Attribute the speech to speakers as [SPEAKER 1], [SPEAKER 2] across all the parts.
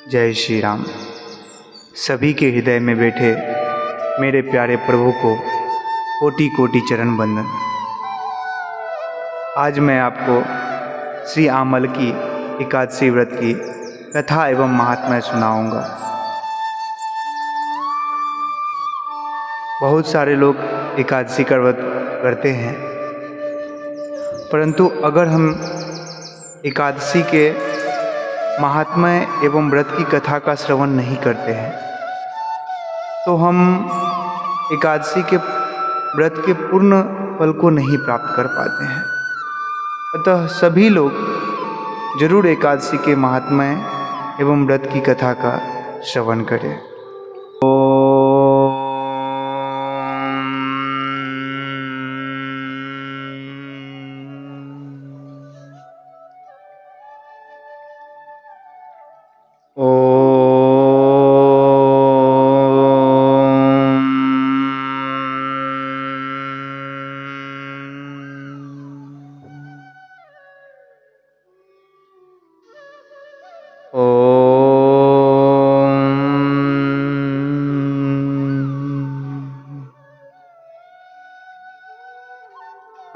[SPEAKER 1] जय श्री राम। सभी के हृदय में बैठे मेरे प्यारे प्रभु को कोटि कोटि चरण वंदन। आज मैं आपको श्री आमल की एकादशी व्रत की कथा एवं महात्म्य सुनाऊंगा। बहुत सारे लोग एकादशी का व्रत करते हैं, परंतु अगर हम एकादशी के महात्म्य एवं व्रत की कथा का श्रवण नहीं करते हैं तो हम एकादशी के व्रत के पूर्ण फल को नहीं प्राप्त कर पाते हैं। अतः सभी लोग जरूर एकादशी के महात्म्य एवं व्रत की कथा का श्रवण करें।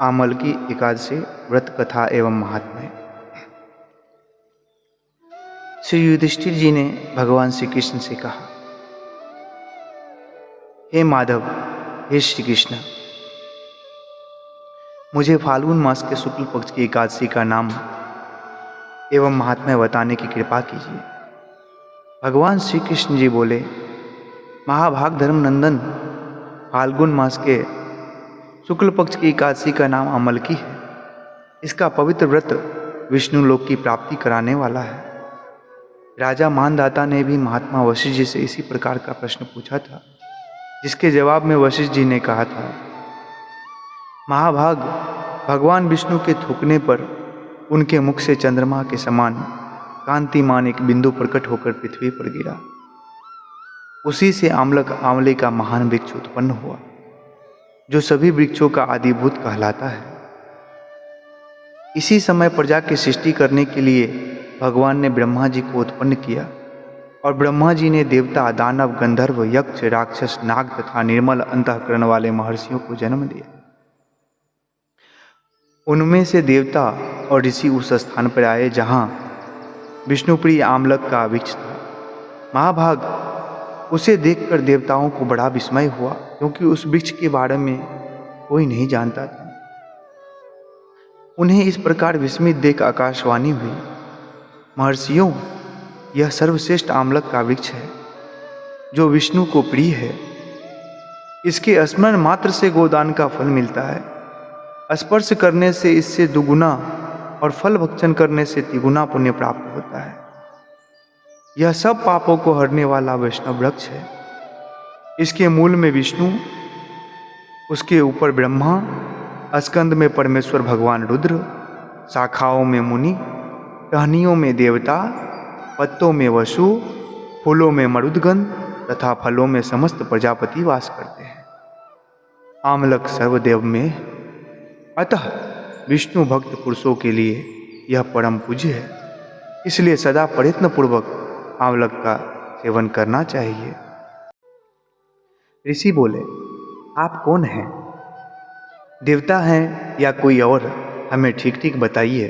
[SPEAKER 1] आमल की एकादशी व्रत कथा एवं महात्म्य। श्री युधिष्ठिर जी ने भगवान श्री कृष्ण से कहा, हे माधव, हे श्री कृष्ण, मुझे फाल्गुन मास के शुक्ल पक्ष की एकादशी का नाम एवं महात्म्य बताने की कृपा कीजिए। भगवान श्री कृष्ण जी बोले, महाभाग धर्म नंदन, फाल्गुन मास के शुक्ल पक्ष की एकादशी का नाम आमल की है। इसका पवित्र व्रत विष्णु लोक की प्राप्ति कराने वाला है। राजा मानदाता ने भी महात्मा वशिष्ठ जी से इसी प्रकार का प्रश्न पूछा था, जिसके जवाब में वशिष्ठ जी ने कहा था, महाभाग, भगवान विष्णु के थूकने पर उनके मुख से चंद्रमा के समान कांतिमान एक बिंदु प्रकट होकर पृथ्वी पर गिरा। उसी से आंवले का महान वृक्ष उत्पन्न हुआ, जो सभी वृक्षों का आदिभूत कहलाता है। इसी समय प्रजा की सृष्टि करने के लिए भगवान ने ब्रह्मा जी को उत्पन्न किया और ब्रह्मा जी ने देवता, दानव, गंधर्व, यक्ष, राक्षस, नाग तथा निर्मल अंतःकरण वाले महर्षियों को जन्म दिया। उनमें से देवता और ऋषि उस स्थान पर आए जहाँ विष्णुप्रिय आमलक का वृक्ष था। महाभाग, उसे देखकर देवताओं को बड़ा विस्मय हुआ, क्योंकि उस वृक्ष के बारे में कोई नहीं जानता था। उन्हें इस प्रकार विस्मित देख आकाशवाणी हुई, महर्षियों, यह सर्वश्रेष्ठ आमलक का वृक्ष है, जो विष्णु को प्रिय है। इसके स्मरण मात्र से गोदान का फल मिलता है। स्पर्श करने से इससे दुगुना और फल भक्षण करने से तिगुना पुण्य प्राप्त होता है। यह सब पापों को हरने वाला वैष्णव वृक्ष है। इसके मूल में विष्णु, उसके ऊपर ब्रह्मा, स्कंद में परमेश्वर भगवान रुद्र, शाखाओं में मुनि, टहनियों में देवता, पत्तों में वसु, फूलों में मरुदगण तथा फलों में समस्त प्रजापति वास करते हैं। आमलक सर्वदेव में, अतः विष्णु भक्त पुरुषों के लिए यह परम पूज्य है। इसलिए सदा प्रयत्न पूर्वक आंवलक का सेवन करना चाहिए। ऋषि बोले, आप कौन हैं? देवता हैं या कोई और? हमें ठीक ठीक बताइए।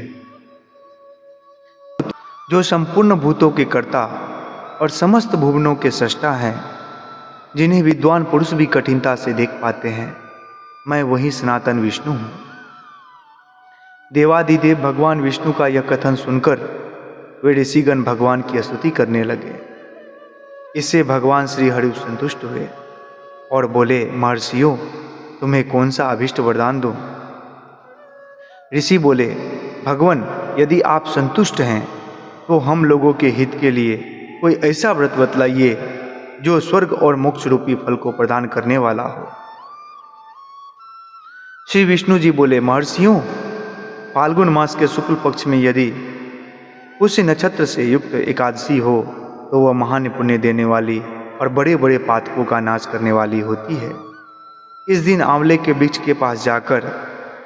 [SPEAKER 1] जो संपूर्ण भूतों के कर्ता और समस्त भुवनों के सृष्टा हैं, जिन्हें विद्वान पुरुष भी कठिनता से देख पाते हैं, मैं वही सनातन विष्णु हूँ। देवादिदेव भगवान विष्णु का यह कथन सुनकर वे ऋषिगण भगवान की स्तुति करने लगे। इससे भगवान श्री हरि संतुष्ट हुए और बोले, महर्षियों, तुम्हें कौन सा अभिष्ट वरदान दूं? ऋषि बोले, भगवान, यदि आप संतुष्ट हैं तो हम लोगों के हित के लिए कोई ऐसा व्रत बतलाइए जो स्वर्ग और मोक्ष रूपी फल को प्रदान करने वाला हो। श्री विष्णु जी बोले, महर्षियों, फाल्गुन मास के शुक्ल पक्ष में यदि उस नक्षत्र से युक्त एकादशी हो तो वह महान पुण्य देने वाली और बड़े बड़े पातकों का नाश करने वाली होती है। इस दिन आंवले के वृक्ष के पास जाकर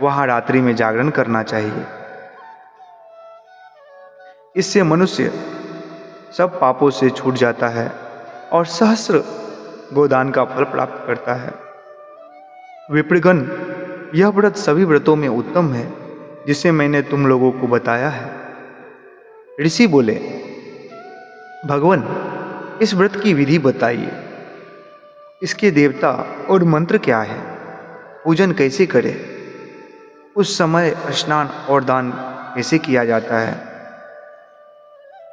[SPEAKER 1] वहां रात्रि में जागरण करना चाहिए। इससे मनुष्य सब पापों से छूट जाता है और सहस्र गोदान का फल प्राप्त करता है। विप्रगण, यह व्रत सभी व्रतों में उत्तम है जिसे मैंने तुम लोगों को बताया है। ऋषि बोले, भगवान, इस व्रत की विधि बताइए। इसके देवता और मंत्र क्या है? पूजन कैसे करें? उस समय स्नान और दान कैसे किया जाता है?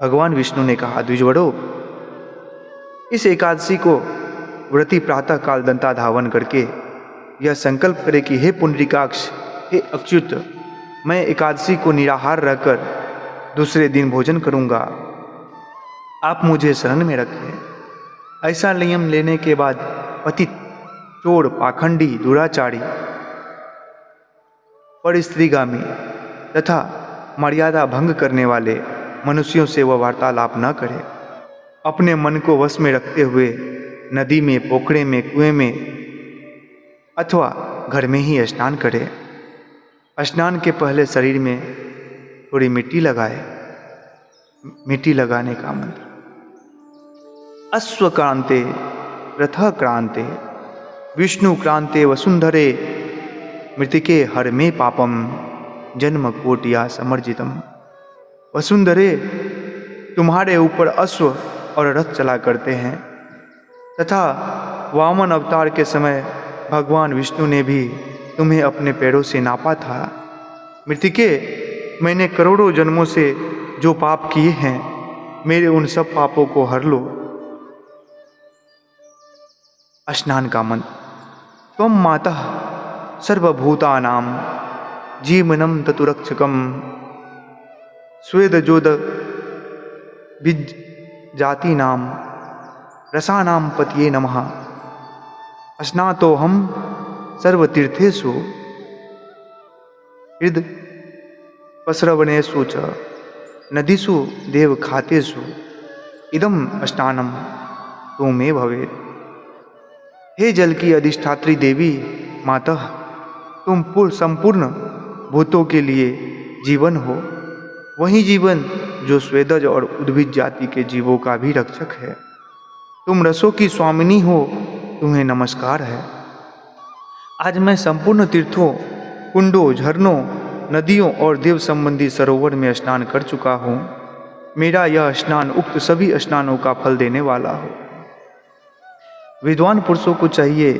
[SPEAKER 1] भगवान विष्णु ने कहा, द्विजवरों, इस एकादशी को व्रती प्रातः काल दंता धावन करके यह संकल्प करे कि हे पुंडरीकाक्ष, हे अच्युत, मैं एकादशी को निराहार रहकर दूसरे दिन भोजन करूंगा। आप मुझे शरण में रखें। ऐसा नियम लेने के बाद पतित, चोर, पाखंडी, दुराचारी, परस्त्रीगामी तथा मर्यादा भंग करने वाले मनुष्यों से वह वार्तालाप न करे। अपने मन को वश में रखते हुए नदी में, पोखरे में, कुएं में अथवा घर में ही स्नान करे। स्नान के पहले शरीर में थोड़ी मिट्टी लगाए। मिट्टी लगाने का मंत्र, अश्वक्रांते रथः क्रांते विष्णु क्रांते वसुंधरे मृतिके हर में पापम जन्म कोटिया समर्जितम। वसुंधरे, तुम्हारे ऊपर अश्व और रथ चला करते हैं तथा वामन अवतार के समय भगवान विष्णु ने भी तुम्हें अपने पैरों से नापा था। मृतिके, मैंने करोड़ों जन्मों से जो पाप किए हैं, मेरे उन सब पापों को हर लो। स्नान का मंत्र, त्वं मातः सर्वभूतानां जीवनं ततुरक्षकम स्वेदजोद बीज जातीनां रसानां पतये नमः। स्नातो हम सर्वतीर्थेषु हृद पस्रवणेषु च नदीषु देवखातेषु इदं स्नानं तो मे भवेत्। हे जल की अधिष्ठात्री देवी माता, तुम संपूर्ण भूतों के लिए जीवन हो, वही जीवन जो स्वेदज और उद्भिज जाति के जीवों का भी रक्षक है। तुम रसों की स्वामिनी हो, तुम्हें नमस्कार है। आज मैं संपूर्ण तीर्थों, कुंडों, झरनों, नदियों और देव संबंधी सरोवर में स्नान कर चुका हूँ। मेरा यह स्नान उक्त सभी स्नानों का फल देने वाला हो। विद्वान पुरुषों को चाहिए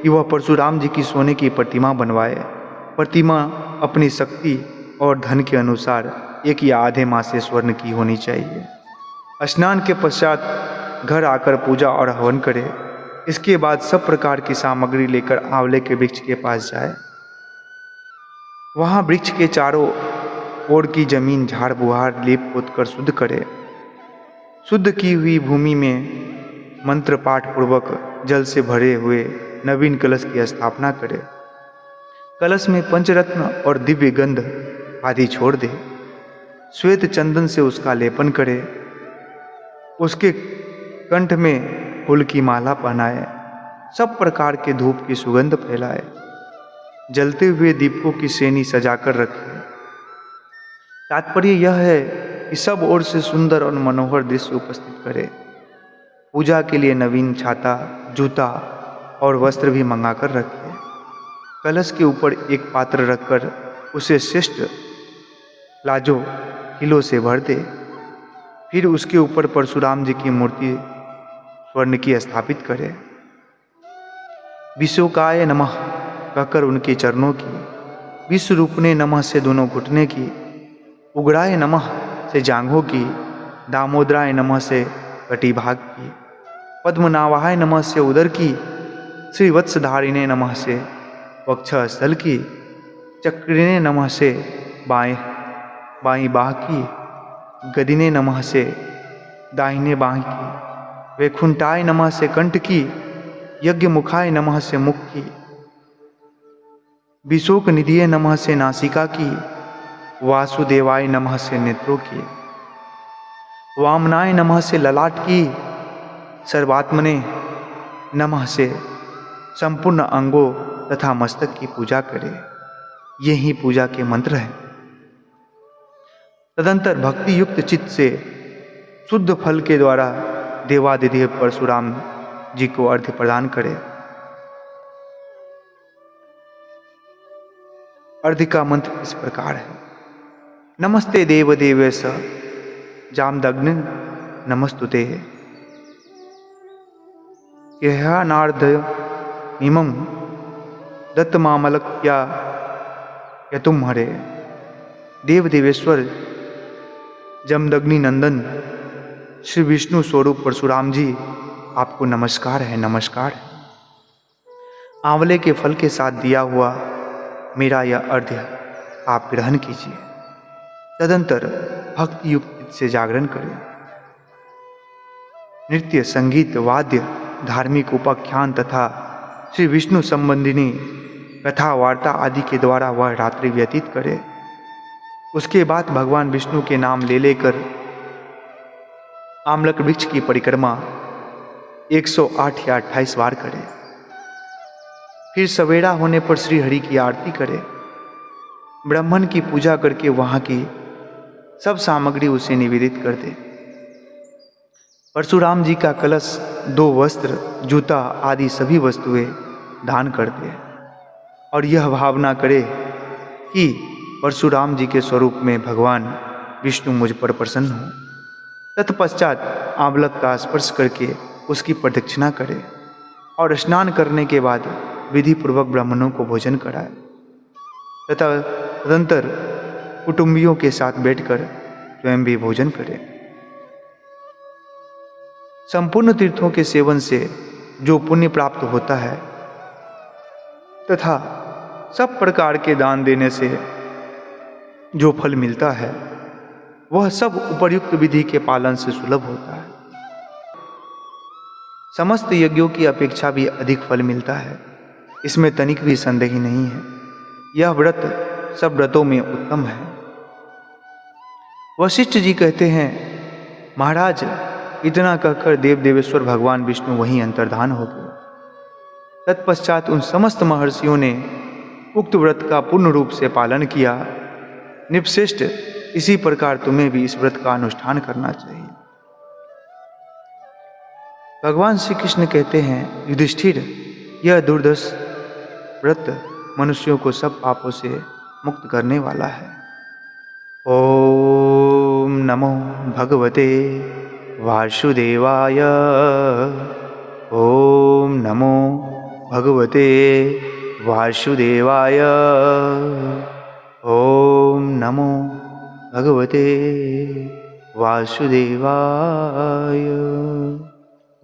[SPEAKER 1] कि वह परशुराम जी की सोने की प्रतिमा बनवाए। प्रतिमा अपनी शक्ति और धन के अनुसार 1 या आधे माह से स्वर्ण की होनी चाहिए। स्नान के पश्चात घर आकर पूजा और हवन करे। इसके बाद सब प्रकार की सामग्री लेकर आंवले के वृक्ष के पास जाए। वहाँ वृक्ष के चारों ओर की जमीन झाड़ बुहार लीप पोत कर शुद्ध करे। शुद्ध की हुई भूमि में मंत्र पाठ पूर्वक जल से भरे हुए नवीन कलश की स्थापना करे। कलश में पंचरत्न और दिव्य गंध आदि छोड़ दे। श्वेत चंदन से उसका लेपन करे। उसके कंठ में फूल की माला पहनाए। सब प्रकार के धूप की सुगंध फैलाए। जलते हुए दीपकों की श्रेणी सजाकर रखे। तात्पर्य यह है कि सब ओर से सुंदर और मनोहर दृश्य उपस्थित करे। पूजा के लिए नवीन छाता, जूता और वस्त्र भी मंगाकर रखे। कलश के ऊपर एक पात्र रखकर उसे श्रेष्ठ लाजो किलो से भर दे। फिर उसके ऊपर परशुराम जी की मूर्ति स्वर्ण की स्थापित करे। विश्वकाय नमः कहकर उनके चरणों की, विश्वरूपने नमः से दोनों घुटने की, उग्राय नमः से जांघों की, दामोदराय नमः से कटिभाग की, पद्मनाभाय नमः से उदर की, श्रीवत्सधारिणे नमः से वक्षस्थल की, चक्रिणे नमः से बाईं बाह की, गदिने नमः से दाहिने बाह की, वैकुंठाय नमः से कंठ की, यज्ञमुखाय नमः से मुख की, विशोक निधिये नमः से नासिका की, वासुदेवाय नमः से नेत्रों की, वामनाय नमः से ललाट की, सर्वात्मने नमः से संपूर्ण अंगों तथा मस्तक की पूजा करे। ये ही पूजा के मंत्र हैं। तदंतर भक्ति युक्त चित्त से शुद्ध फल के द्वारा देवादिदेव परशुराम जी को अर्घ्य प्रदान करें। अर्घ्य का मंत्र इस प्रकार है। नमस्ते देव देवेश जामदग्नि नमस्तुते नारद इमं दत्तमामलक्या यतुम हरे। देव देवेश्वर जमदग्नि नंदन श्री विष्णु स्वरूप परशुराम जी, आपको नमस्कार है, नमस्कार है। आंवले के फल के साथ दिया हुआ मेरा यह अर्घ्य आप ग्रहण कीजिए। तदंतर भक्ति युक्त से जागरण करें। नृत्य, संगीत, वाद्य, धार्मिक उपाख्यान तथा श्री विष्णु संबंधिनी कथा वार्ता आदि के द्वारा वह रात्रि व्यतीत करे। उसके बाद भगवान विष्णु के नाम ले लेकर आमलक वृक्ष की परिक्रमा 108 या 28 बार करे। फिर सवेरा होने पर श्री हरि की आरती करे। ब्राह्मण की पूजा करके वहां की सब सामग्री उसे निवेदित कर दे। परशुराम जी का कलश, 2 वस्त्र, जूता आदि सभी वस्तुएं दान कर दे और यह भावना करे कि परशुराम जी के स्वरूप में भगवान विष्णु मुझ पर प्रसन्न हो। तत्पश्चात आंवलक का स्पर्श करके उसकी प्रदक्षिणा करे और स्नान करने के बाद विधि पूर्वक ब्राह्मणों को भोजन कराए तथा तदंतर कुटुंबियों के साथ बैठकर स्वयं भी भोजन करे। संपूर्ण तीर्थों के सेवन से जो पुण्य प्राप्त होता है तथा सब प्रकार के दान देने से जो फल मिलता है वह सब उपर्युक्त विधि के पालन से सुलभ होता है। समस्त यज्ञों की अपेक्षा भी अधिक फल मिलता है, इसमें तनिक भी संदेह नहीं है। यह व्रत सब व्रतों में उत्तम है। वशिष्ठ जी कहते हैं, महाराज, इतना कहकर देव देवेश्वर भगवान विष्णु वहीं अंतर्धान हो गए। तत्पश्चात उन समस्त महर्षियों ने उक्त व्रत का पूर्ण रूप से पालन किया। निपश्रेष्ठ, इसी प्रकार तुम्हें भी इस व्रत का अनुष्ठान करना चाहिए। भगवान श्री कृष्ण कहते हैं, युधिष्ठिर, यह दुर्दश व्रत मनुष्यों को सब पापों से मुक्त करने वाला है। ओम नमो भगवते वासुदेवाय। ओम नमो भगवते वासुदेवाय। ओम नमो भगवते वासुदेवाय।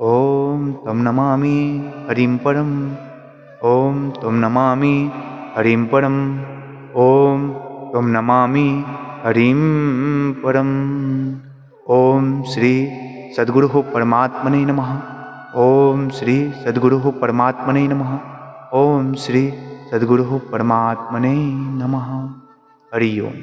[SPEAKER 1] ओम तम नमामि हरिं परम। ओम तम नमामि हरिं परम। ओम तम नमामि हरिं परम। ओम श्री सद्गुरु परमात्मने नमः। ओम श्री सद्गुरु परमात्मने नमः। ओम श्री सद्गुरु परमात्मने नमः। हरि ओम।